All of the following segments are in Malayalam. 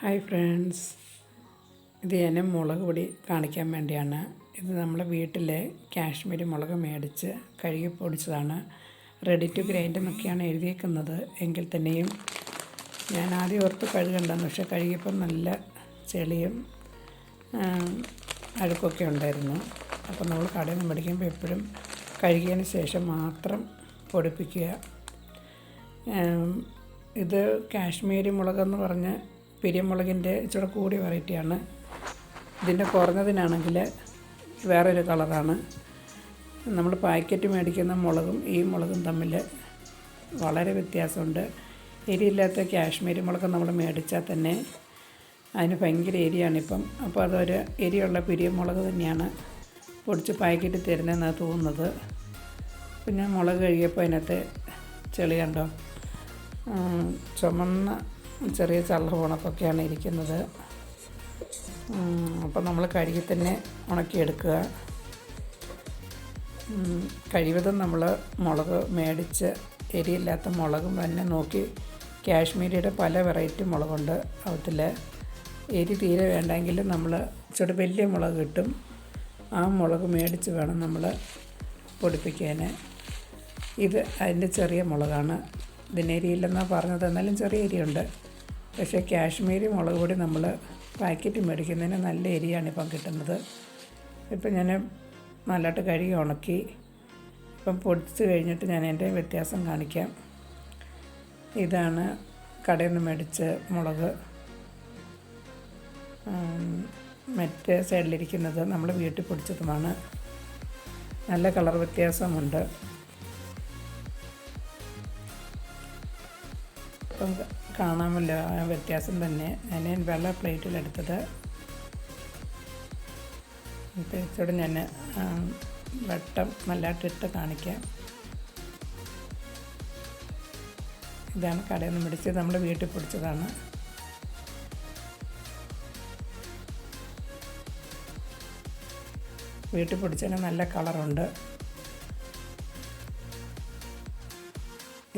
ഹായ് ഫ്രണ്ട്സ്, ഇത് ഞാൻ മുളക് പൊടി കാണിക്കാൻ വേണ്ടിയാണ്. ഇത് നമ്മളെ വീട്ടിലെ കാശ്മീരി മുളക് മേടിച്ച് കഴുകി പൊടിച്ചതാണ്. റെഡി ടു ഗ്രൈൻഡ് എന്നൊക്കെയാണ് എഴുതിയേക്കുന്നത്. എങ്കിൽ തന്നെയും ഞാൻ ആദ്യം ഓർത്ത് കഴുകണ്ടെന്ന്, പക്ഷേ കഴുകിയപ്പം നല്ല ചെളിയും അഴുക്കൊക്കെ ഉണ്ടായിരുന്നു. അപ്പോൾ നമ്മൾ കടയിൽ നിന്ന് മേടിക്കുമ്പോൾ എപ്പോഴും കഴുകിയതിന് ശേഷം മാത്രം പൊടിപ്പിക്കുക. ഇത് കാശ്മീരി മുളകെന്ന് പറഞ്ഞ് പിരിയമുളകിൻ്റെ ഇച്ചിരി കൂടിയ വെറൈറ്റിയാണ്. ഇതിൻ്റെ കുറഞ്ഞതിനാണെങ്കിൽ വേറൊരു കളറാണ്. നമ്മൾ പാക്കറ്റ് മേടിക്കുന്ന മുളകും ഈ മുളകും തമ്മിൽ വളരെ വ്യത്യാസമുണ്ട്. എരിയില്ലാത്ത കാശ്മീരി മുളക് നമ്മൾ മേടിച്ചാൽ തന്നെ അതിന് ഭയങ്കര എരിയാണിപ്പം. അപ്പോൾ അതൊരു എരിയുള്ള പിരിയമുളക് തന്നെയാണ് പൊടിച്ച് പാക്കറ്റ് തരുന്നതെന്നാണ് തോന്നുന്നത്. പിന്നെ മുളക് കഴുകിയപ്പോൾ അതിനകത്ത് ചെളി കണ്ടോ, ചുമന്ന ചെറിയ ചള്ള ഉണക്കൊക്കെയാണ് ഇരിക്കുന്നത്. അപ്പോൾ നമ്മൾ കഴുകി തന്നെ ഉണക്കിയെടുക്കുക. കഴിവതും നമ്മൾ മുളക് മേടിച്ച് എരിയില്ലാത്ത മുളകും തന്നെ നോക്കി. കാശ്മീരിയുടെ പല വെറൈറ്റി മുളകുണ്ട്. അതിൽ എരി തീരെ വേണ്ടെങ്കിൽ നമ്മൾ ഇച്ചിരി വലിയ മുളക് കിട്ടും. ആ മുളക് മേടിച്ച് വേണം നമ്മൾ പൊടിപ്പിക്കാൻ. ഇത് അതിൻ്റെ ചെറിയ മുളകാണ്. ഇതിന് എരിയില്ലെന്നാണ് പറഞ്ഞത്, എന്നാലും ചെറിയ എരിയുണ്ട്. പക്ഷേ കാശ്മീരി മുളക് പൊടി നമ്മൾ പാക്കറ്റ് മേടിക്കുന്നതിന് നല്ല എരിയാണ് ഇപ്പം കിട്ടുന്നത്. ഇപ്പം ഞാൻ നല്ലതായിട്ട് കഴുകി ഉണക്കി ഇപ്പം പൊടിച്ച് കഴിഞ്ഞിട്ട് ഞാൻ എൻ്റെ വ്യത്യാസം കാണിക്കാം. ഇതാണ് കടയിൽ നിന്ന് മേടിച്ച മുളക്. മറ്റേ സൈഡിലിരിക്കുന്നത് നമ്മൾ വീട്ടിൽ പൊടിച്ചതുമാണ്. നല്ല കളർ വ്യത്യാസമുണ്ട്. ഇപ്പം കാണാമല്ലോ ആ വ്യത്യാസം തന്നെ. ഞാൻ വെള്ള പ്ലേറ്റിലെടുത്തത്. ഇച്ചിരി ഞാൻ വെട്ടം നല്ലതായിട്ടിട്ട് കാണിക്കാം. ഇതാണ് കടയിൽ നിന്ന് മേടിച്ചത്, നമ്മൾ വീട്ടിൽ പൊടിച്ചതാണ്. വീട്ടിൽ പൊടിച്ചതിന് നല്ല കളറുണ്ട്.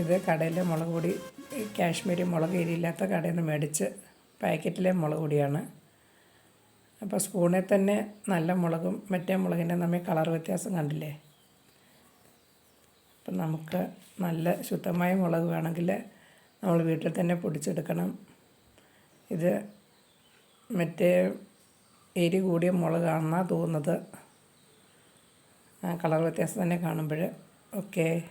ഇത് കടയിലെ മുളക് പൊടി, കാശ്മീരി മുളക് എരിയില്ലാത്ത കടയിൽ നിന്ന് മേടിച്ച് പാക്കറ്റിലെ മുളക് പൊടിയാണ്. അപ്പോൾ സ്പൂണിൽ തന്നെ നല്ല മുളകും മറ്റേ മുളകിൻ്റെ തമ്മിൽ കളർ വ്യത്യാസം കണ്ടില്ലേ. അപ്പം നമുക്ക് നല്ല ശുദ്ധമായ മുളക് വേണമെങ്കിൽ നമ്മൾ വീട്ടിൽ തന്നെ പൊടിച്ചെടുക്കണം. ഇത് മറ്റേ എരി കൂടിയ മുളകാണെന്നാണ് തോന്നുന്നത്. കളർ വ്യത്യാസം തന്നെ കാണുമ്പോൾ. ഓക്കെ.